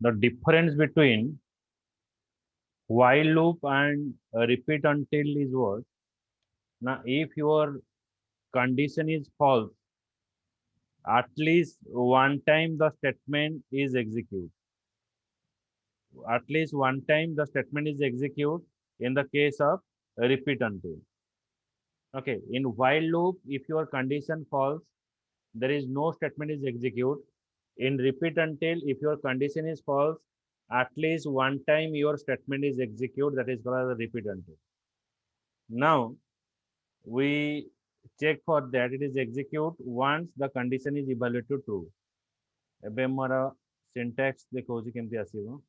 the difference between while loop and repeat until is what? Now, if your condition is false, at least one time the statement is executed. At least one time the statement is executed in the case of repeat until. Okay, in while loop, if your condition false, there is no statement is executed. In repeat until, if your condition is false, at least one time your statement is executed, that is called as a repeat until. Now, we check for that it is execute once the condition is evaluated true. ଏବେ ମୋର syntax ଦେଖଉଛି କେମିତି ଆସିବ.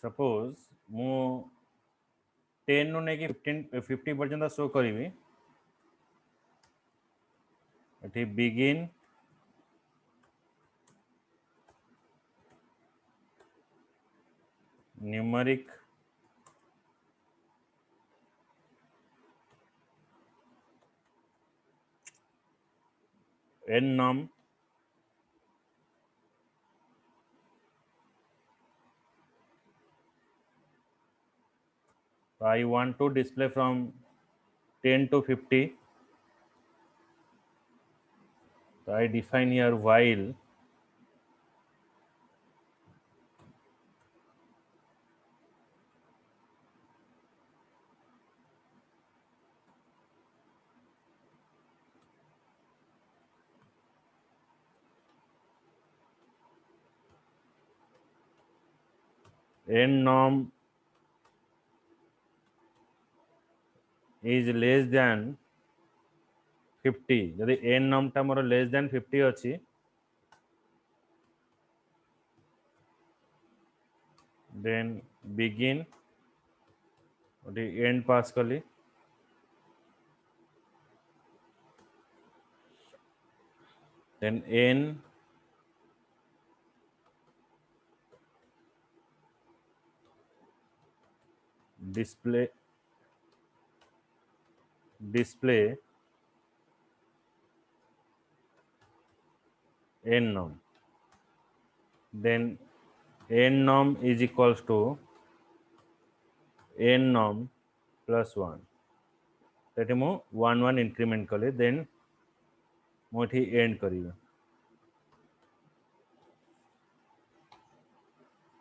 Suppose ମୁଁ 10 ରୁ ନେଇକି 50 ପର୍ଯ୍ୟନ୍ତ show କରିବି. ଏଠି begin numeric num I want to display from 10 to 50. So I define here while num is less than 50. ଯଦି n num ଟା ମୋର less than 50 ଅଛି, then begin ଗୋଟେ end pass କଲି, then n display n num, then n num is equals to n num plus 1. ସେଠି ମୁଁ 1 1 increment କଲି, then ମୁଁ ଏଠି end କରିବି.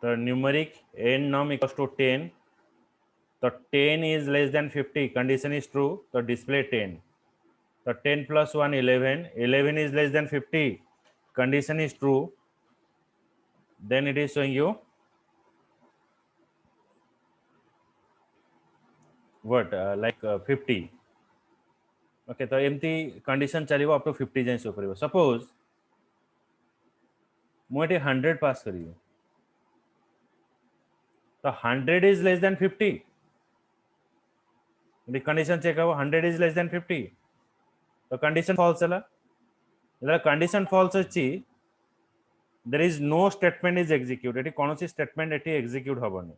ତ numeric n num equals to 10. So 10 is less than 50, condition is true, so display 10. So 10 plus 1 11, 11 is less than 50, condition is true, then it is showing you what like 50. Okay, तो एमती condition चलिबो up to 50 जाय show करिवो. Suppose मु eighty 100 पास करिवो, तो 100 is less than 50, the condition check हबो 100 is less than 50, तो condition false हला. इधर condition false अछि, there is no statement is executed. एटी कोनोसी स्टेटमेंट एटी एग्जीक्यूट हबोनी.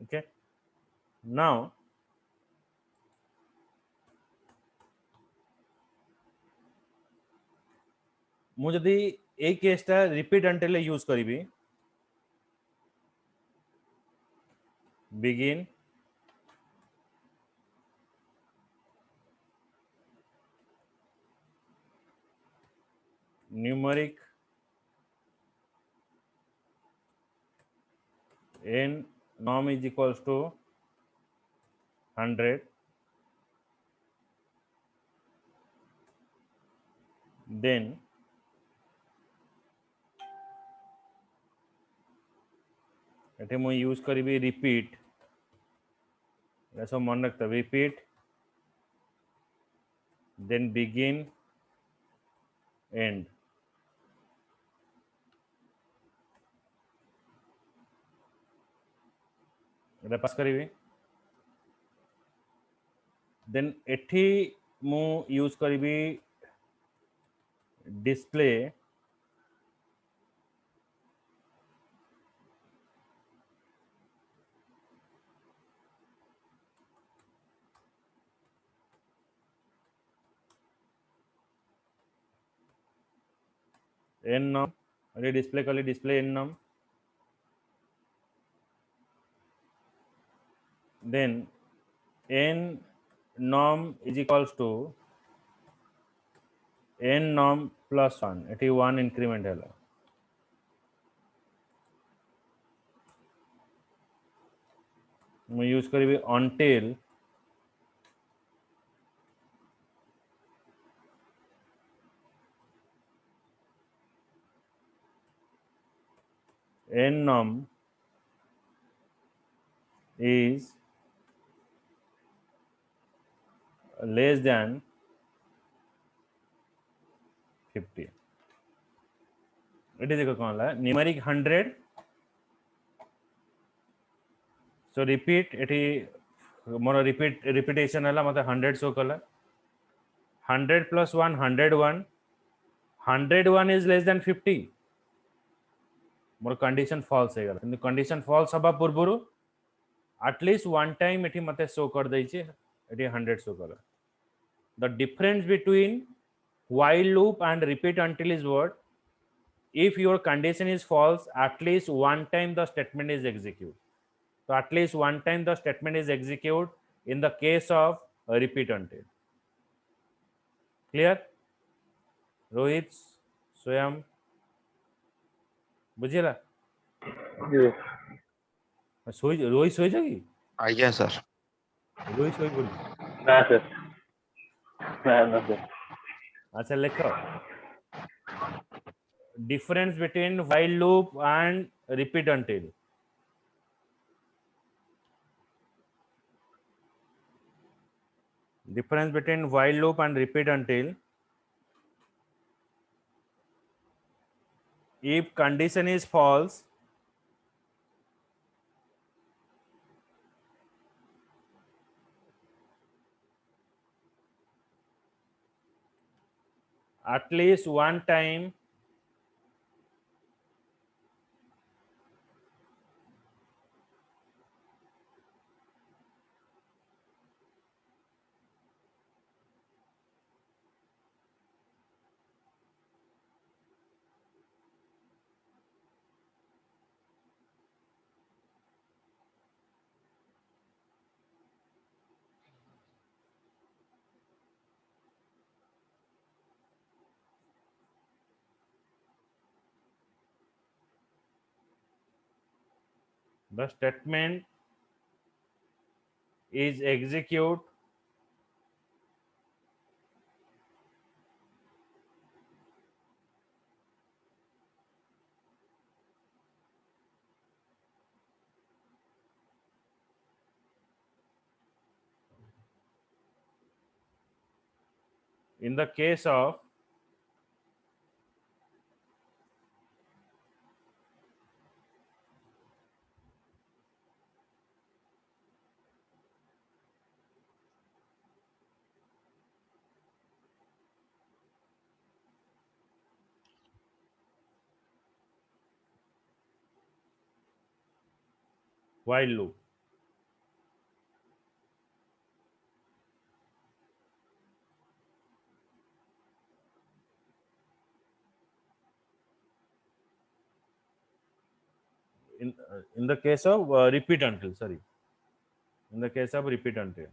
Okay, now मु जदि ए केसटा रिपीट अंटिल यूज करिवि, begin numeric n num is equals to 100, then एटे मु यूज करिवि रिपीट. ऐसा मन रखता, repeat, then begin, end. एटा पास करिवि. देन एठी मु यूज करी डिस्प्ले n num अरे डिस्प्ले कली display n num then n num is equals to n num plus 1 एठी 1 इंक्रीमेंट है मैं यूज करी until n num is less than 50 eighty देखो कौन ला न्यूमेरिक 100 सो रिपीट एटी मोर रिपीटेशन है मत 100 शो कला 100 plus 1 101 101 is less than 50 मोर कंडीशन फॉल्स है गला कंडीशन फॉल्स हबा पूर्वरु एटलीस्ट वन टाइम एटी मते शो कर दै छी एटी 100 शो कला the difference between while loop and repeat until is what if your condition is false at least one time the statement is executed so at least one time the statement is executed in the case of repeat until clear Rohit स्वयं बुझिला सोई रोहित सोई जागी आज्ञा sir Rohit सोई बोली ना sir ना sir अच्छा लिखो difference between while loop and repeat until difference between while loop and repeat until if condition is false at least one time the statement is execute in the case of while loop in the case of repeat until sorry in the case of repeat until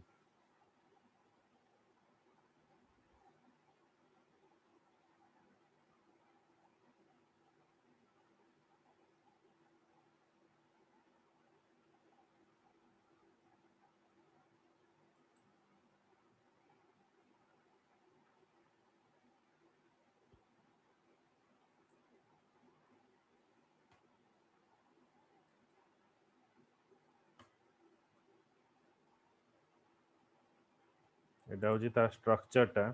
এটা হচ্ছে তার স্ট্রাকচারটা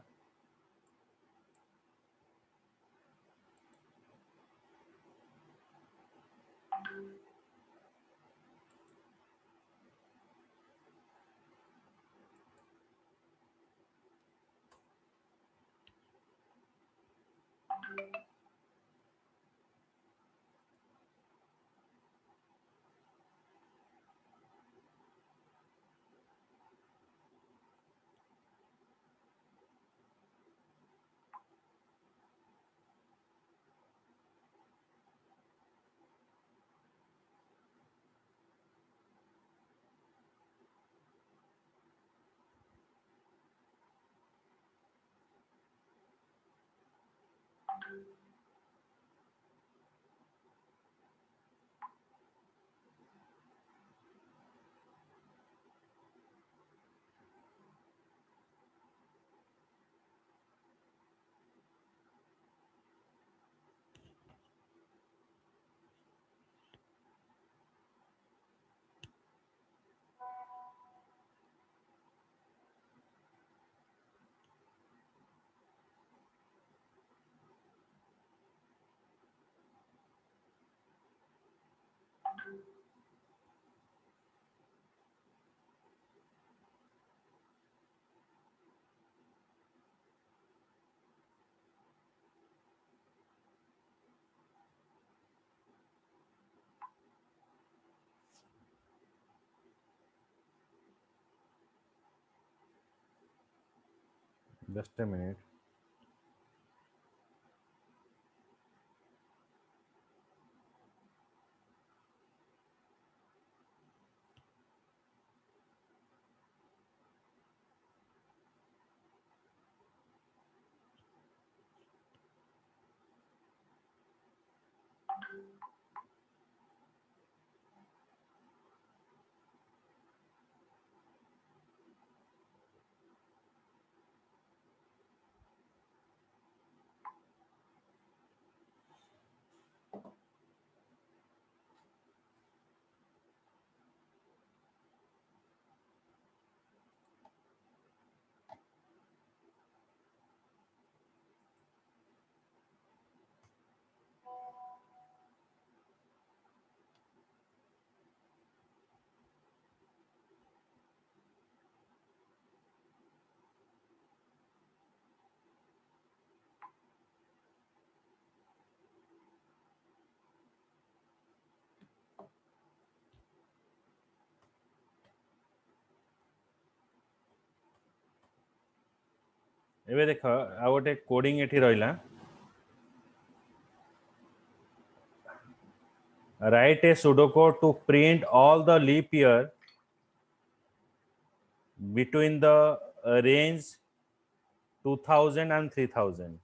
Just a minute. एबे देख आ गोटे coding एठी रहिला write a pseudocode to print all the leap year between the range 2000 and 3000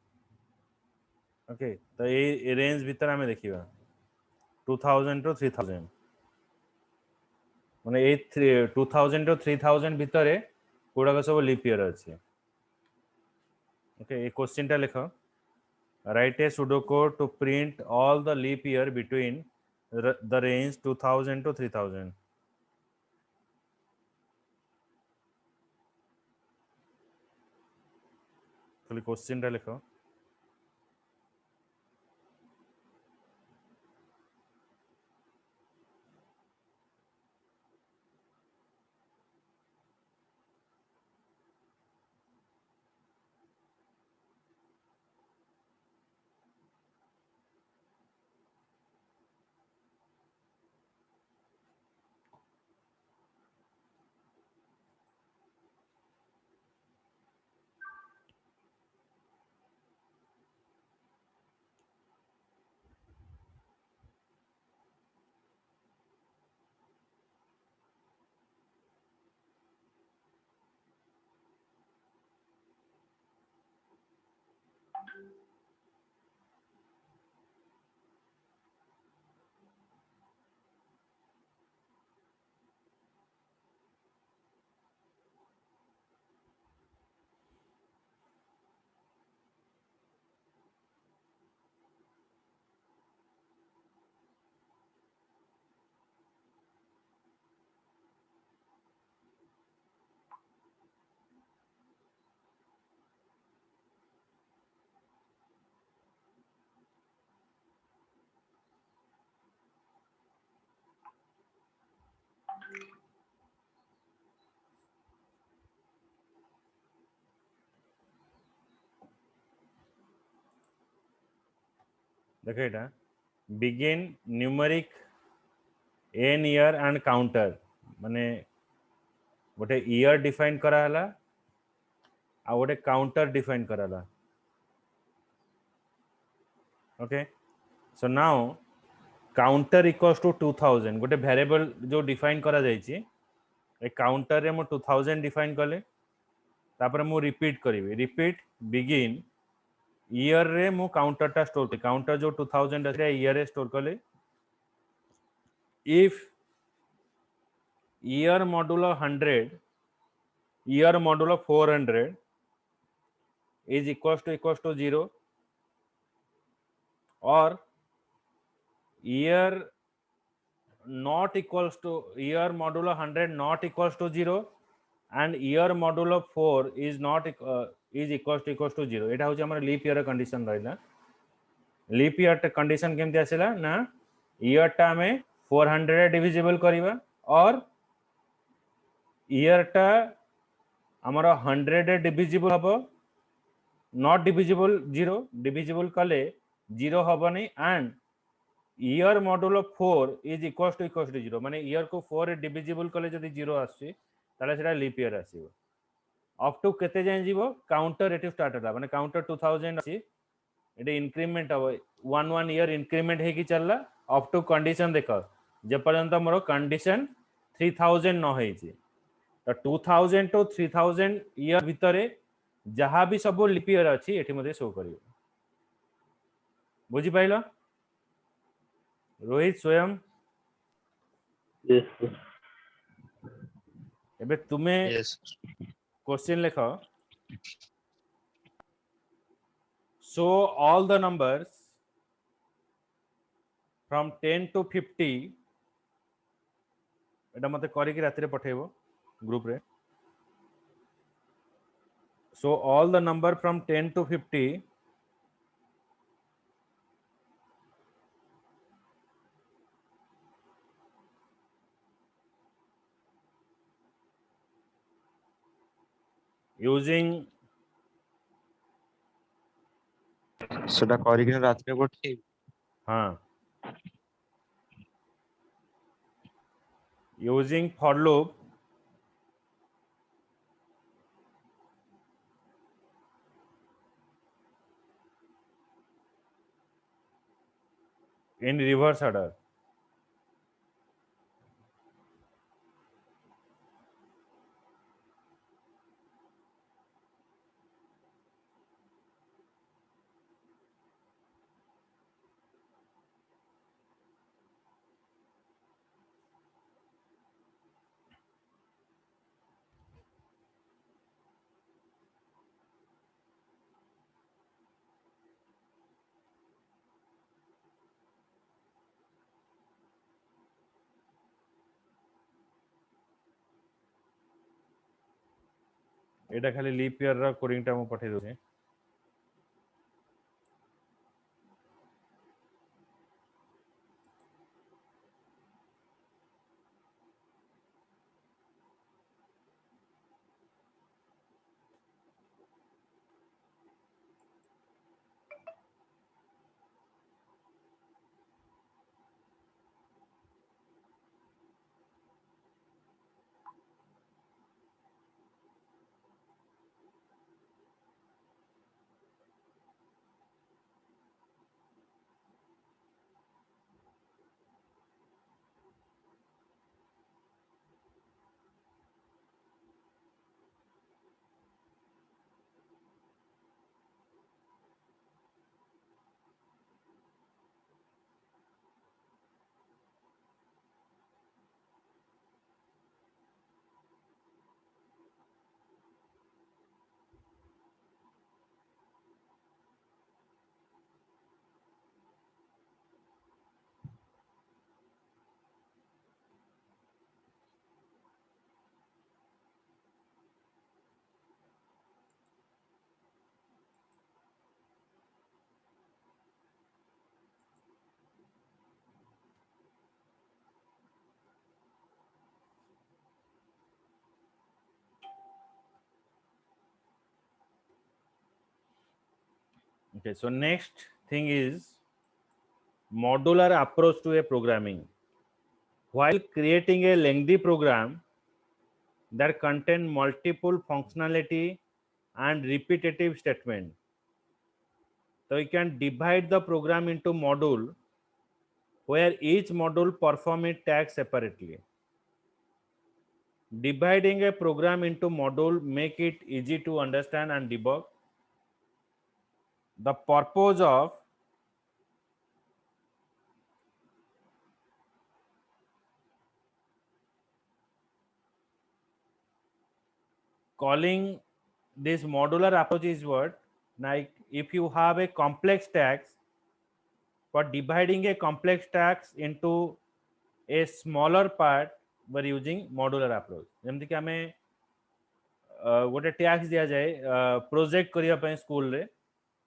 okay तो ये रेंज भीतर आमे देखिबा 2000 to 3000 माने ए 2000 to 3000 भितरे कोडाक सब लीप ईयर अछि ओके ए क्वेश्चन टा लिखो write a pseudocode to print all the leap year between the range 2000 to 3000 खाली क्वेश्चन टा लिखो देखो एटा begin numeric n year and counter माने गोटे ईयर डिफाइन करा हला आ गोटे काउंटर डिफाइन करा हला okay so now counter equals to 2000 गोटे वेरिएबल जो डिफाइन करा जायछि ए काउंटर रे मो 2000 डिफाइन कले तापर मु रिपीट करिवे रिपीट बिगिन ईयर रे मु काउंटर टा स्टोर कर काउंटर जो 2000 আছে ईयर रे स्टोर कले if year modulo 100 year modulo 400 is equals to 0 or year not equals to year modulo 100 not equals to 0 and year modulo 4 is not is equals to 0 एटा होची हमर leap year condition रहला leap year condition केमति आसेला ना year टा में 400 divisible करिवा और year टा हमर 100 divisible हबो नॉट डिविजिबल 0 डिविजिबल कले 0 हबनी and year modulo 4 is equals to 0 माने ईयर को 4 डिविजिबल कले जदी 0 आसी ताले सेटा लीप ईयर आसीबो अप टू केते जाय जीवो काउंटर एटी स्टार्ट होला माने काउंटर 2000 अछि एटे इंक्रीमेंट हो 1 ईयर इंक्रीमेंट हे कि चलला अप टू कंडीशन देखो जे पर्यंत मोर कंडीशन 3000 न होई छी तो 2000 टू 3000 ईयर भितरे जहाँ भी सब लिप ईयर अछि एठी मते शो करियो बुझी पाइलो रोहित स्वयं Yes, sir. एबे तुमे Yes. क्वेश्चन लिखो show all the numbers from 10 to 50 एटा मते करी कि राति रे पठेबो ग्रुप रे so all the number from 10 to 50 using ସେଟା କରିକିନା ରାତିରେ ପଠେଇବି हाँ using for loop in reverse order एटा खाली लीप ईयर रा कोडिंग टा मु पठे दोछे okay so next thing is modular approach to a programming while creating a lengthy program that contain multiple functionality and repetitive statement so you can divide the program into module where each module perform a task separately dividing a program into module make it easy to understand and debug the purpose of calling this modular approach is what like if you have a complex task for dividing a complex task into a smaller part we're using modular approach जेमति कि हमें गोटे tax दिया जाए project करिया पय school रे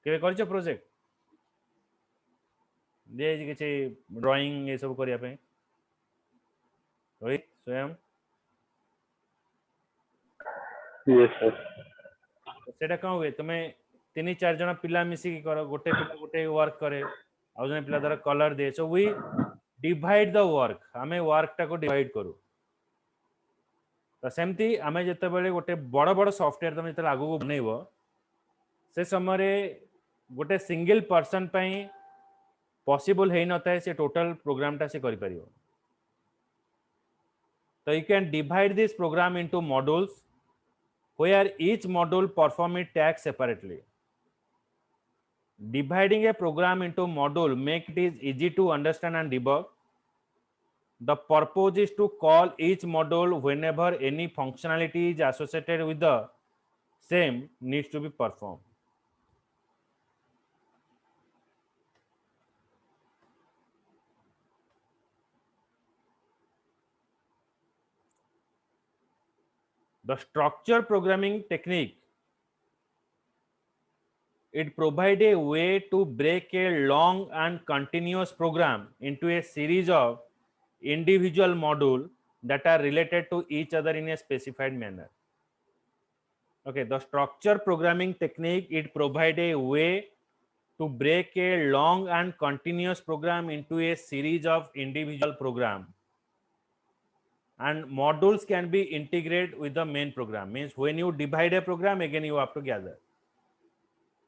केबे करछ प्रोजेक्ट दे किछि ड्राइंग ए सब करिया पय रोहित स्वयं Yes, sir. सेटा कौन हुए तुम्हें 3-4 जन पिला मिसी की करो गोटे पिला गोटे वर्क करे आ जने पिला द्वारा कलर दे so we divide the work हमें वर्क टा को डिवाइड करू तो सेमती आमे जते बेले गोटे बड़ बड़ सॉफ्टवेयर तुम जते आगु बनैबो से समय गोटे सिंगल पर्सन पई पॉसिबल है नता है से टोटल प्रोग्राम टा से करि परियो तो you can divide this programme into modules where each module perform its task separately. Dividing a program into module make it is easy to understand and debug. The purpose is to call each module whenever any functionality is associated with the same needs to be performed. The structure programming technique, it provides a way to break a long and continuous program into a series of individual modules that are related to each other in a specified manner. Okay, the structure programming technique, it provides a way to break a long and continuous program into a series of individual programs, and modules can be integrated with the main program. Means when you divide a program, again you have to gather.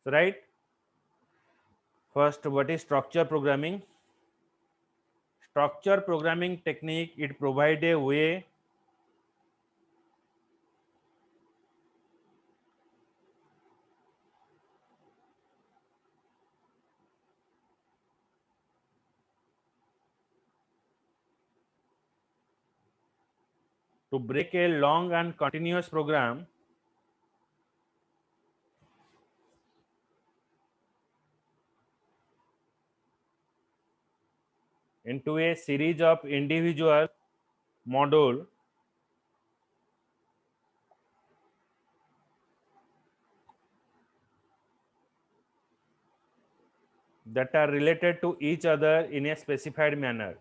So right, first, what is structure programming? Structure programming technique, it provides a way to break a long and continuous program into a series of individual module that are related to each other in a specified manner.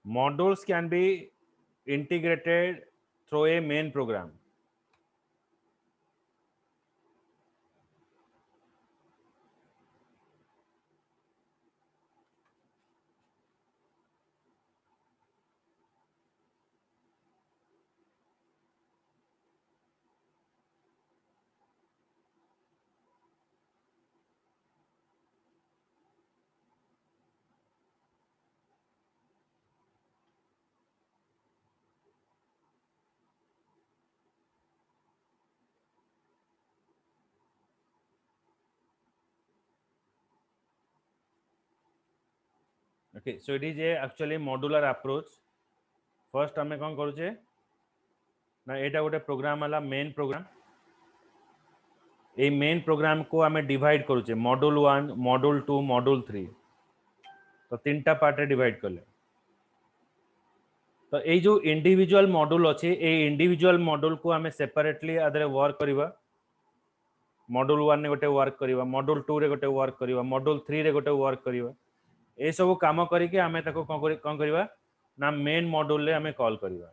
Modules can be integrated through a main program. Okay, so it is a actually modular approach. First हमें कौन करूचे ना एटा गोटे programme वाला main program ए main programme को हमें divide करूचे module 1 module 2 module 3 तो तीनटा पार्ट रे डिवाइड करले तो ए जो इंडिविजुअल मॉड्यूल अछि ए इंडिविजुअल मॉड्यूल को हमें सेपरेटली आदरे वर्क करबा मॉड्यूल 1 ने गोटे वर्क करबा मॉड्यूल 2 रे गोटे वर्क करबा मॉड्यूल 3 रे गोटे वर्क करबा ए सब काम करके हमें ताको कोन करबा ना मेन मॉड्यूल रे हमें कॉल करबा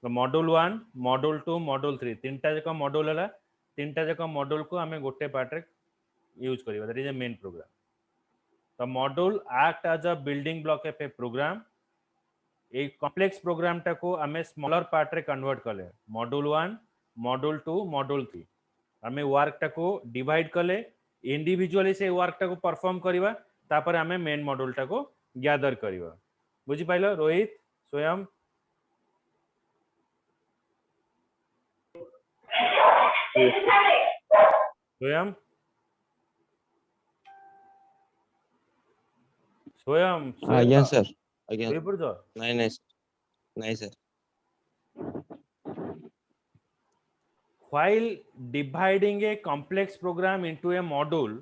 तो मॉड्यूल 1 मॉड्यूल 2 मॉड्यूल 3 तीनटा जक मॉड्यूल हला तीनटा जक मॉड्यूल को हमें गोटे पार्ट रे यूज करबा that is a main program तो module act as a building block of a program a complex program टा को हमें स्मॉलर पार्ट रे कन्वर्ट करले मॉड्यूल 1 मॉड्यूल 2 मॉड्यूल 3 हमें वर्क टा को डिवाइड करले इंडिविजुअली से वर्क टा को परफॉर्म करबा तापर हमें मेन मॉड्यूल टा को गैदर करबा बुझी पाइलो रोहित स्वयं Yes, sir. स्वयं स्वयं स्वयं ଆଜ୍ଞା ସାର୍ ଆଜ୍ଞା ଶୋଇପଡୁଛ? ନାଇଁ ନାଇଁ ନାଇଁ sir While dividing a complex program into a module,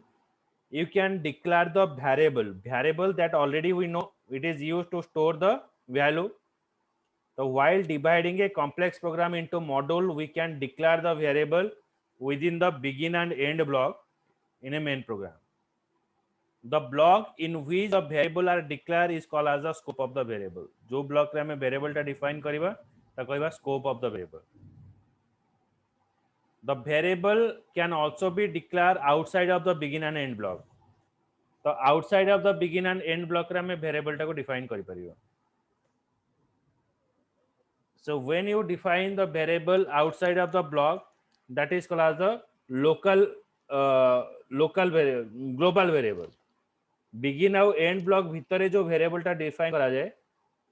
you can declare the variable that already we know it is used to store the value. So while dividing a complex program into module, we can declare the variable within the begin and end block in a main program. The block in which the variable are declared is called as the scope of the variable. जो block रे हमें variable टा define करिबा ता कहबा scope of the variable. The variable can also be declared outside of the begin and end block. तो outside of the begin and end block रे हमें variable टा को define करि परिबा. So when you define the variable outside of the block, that is called as the global variable. Begin ଆଉ end block भितरे जो variable टा define करा जाए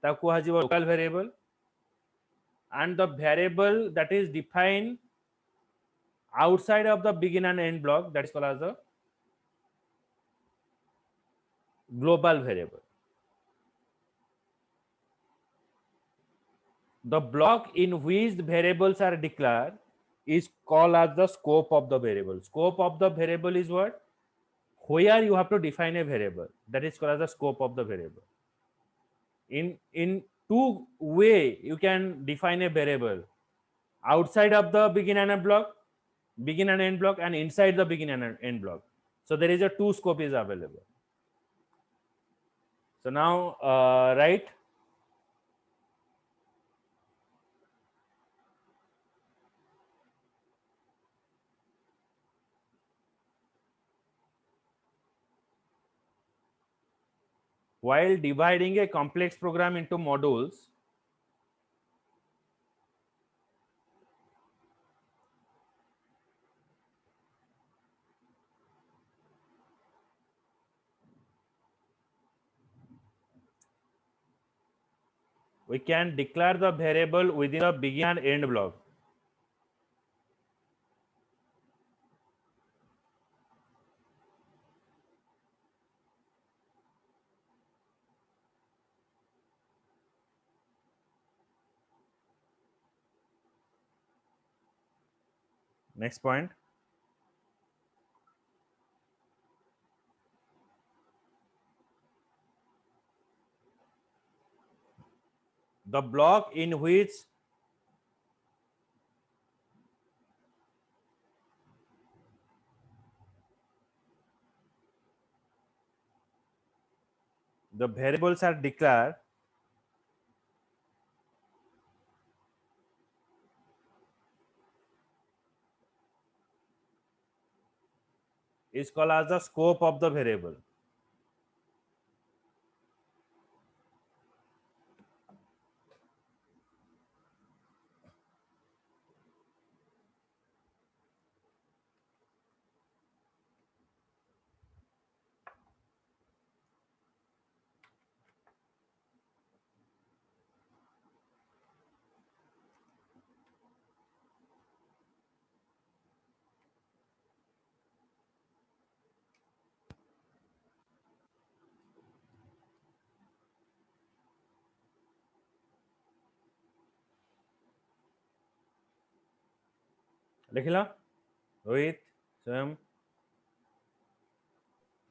ताको कुहा जिवो local variable, and the variable that is defined outside of the begin and end block, that is called as the global variable. The block in which the variables are declared is called as the scope of the variable. Scope of the variable is what? Where you have to define a variable, that is called as the scope of the variable. In two way you can define a variable: outside of the begin and end block, and inside the begin and end block. So there is a two scope is available. So now write while dividing a complex program into modules, we can declare the variable within the begin and end block. Next point. The block in which the variables are declared is called as the scope of the variable. लिखला रोहित स्वयं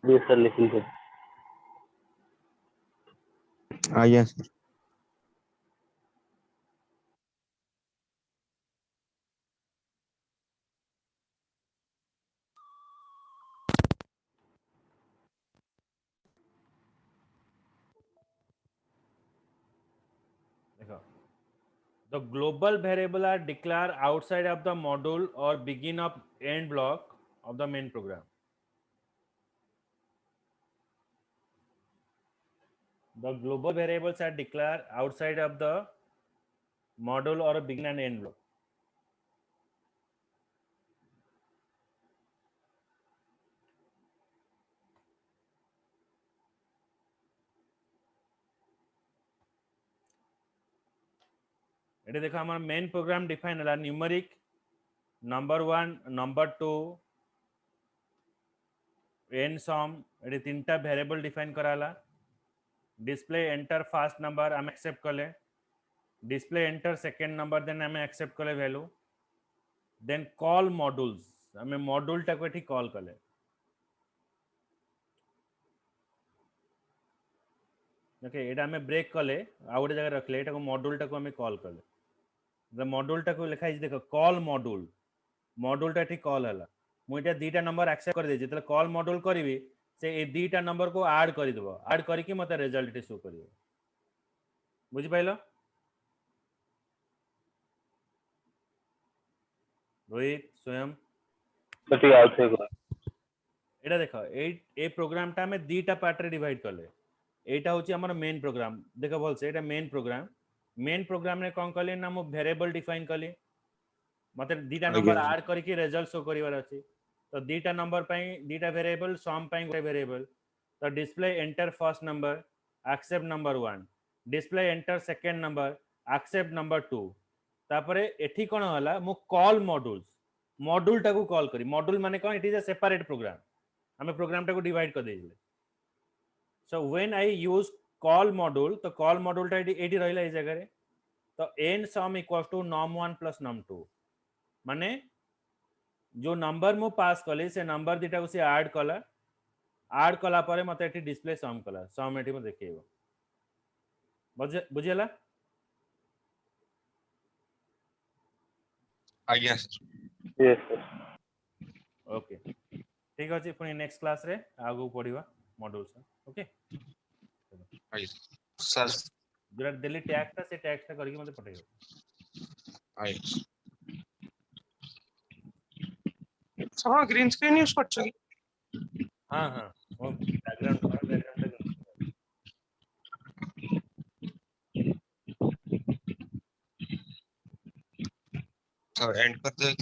Yes, sir. Listen, sir. ଆଜ୍ଞା sir देखो the global variable are declared outside of the module or begin of end block of the main program. The global variables are declared outside of the module or begin and end block. एटे देखो हमारा main program define है numeric number 1 number 2 n sum एटी तीनटा variable define कराला display enter first number आम accept कले display enter second number then आम एक्सेप्ट कले वैल्यू देन कॉल मॉड्यूल्स आम मॉड्यूल टाको एटी कॉल कले ओके एटा आम ब्रेक कले आ गोटे जगह रखले एटा को मॉड्यूल टाको आम कॉल कले मॉड्यूल टाको लिखा देख कॉल मॉड्यूल मॉड्यूल टा ठीक कॉल है मुझे दीटा नंबर एक्सेप्ट कर दे जितने कॉल मॉड्यूल करी से ए दीटा नंबर को ऐड कर दबो ऐड करके मते रिजल्ट शो करियो बुझि पाइलो रोहित स्वयं ठीक है आउट है एटा देखो ए प्रोग्राम टा में दीटा पार्ट रे डिवाइड करले एटा होची हमर मेन प्रोग्राम देखो बोल से एटा मेन प्रोग्राम रे कोन कले ना मो वेरिएबल डिफाइन कले मते दीटा नंबर आज्ञा ऐड करके रिजल्ट शो करिवार अछि तो दीटा नंबर दीटा वेरिएबल सम गोटे वेरिएबल तो display enter first number accept number 1 display enter second number accept number 2 तापरे एठी कोन होला मु कॉल मॉड्यूल्स मॉड्यूल टाको कॉल करी मॉड्यूल माने कोन it is a separate program हमें प्रोग्राम टाको डिवाइड कर देइले so when I use call module तो कॉल मॉड्यूल टा एठी रहला ए जगह रे तो n sum equals to num1 plus num2 माने जो नंबर मु पास कली से नंबर दीटा को से ऐड कला परे मते एठी डिस्प्ले सम कला सम एठी म देखेबो बुझेला आज्ञा सर यस सर ओके ठीक अछि पुनी नेक्स्ट क्लास रे आगु पढिबा मॉड्यूल से ओके आज्ञा सर जरा दिल्ली टैग ता से टैग ता करके मते पठेइबो आज्ञा सर ग्रीन स्क्रीन यूज करछ की हां हां ओ बैकग्राउंड सर एंड कर दे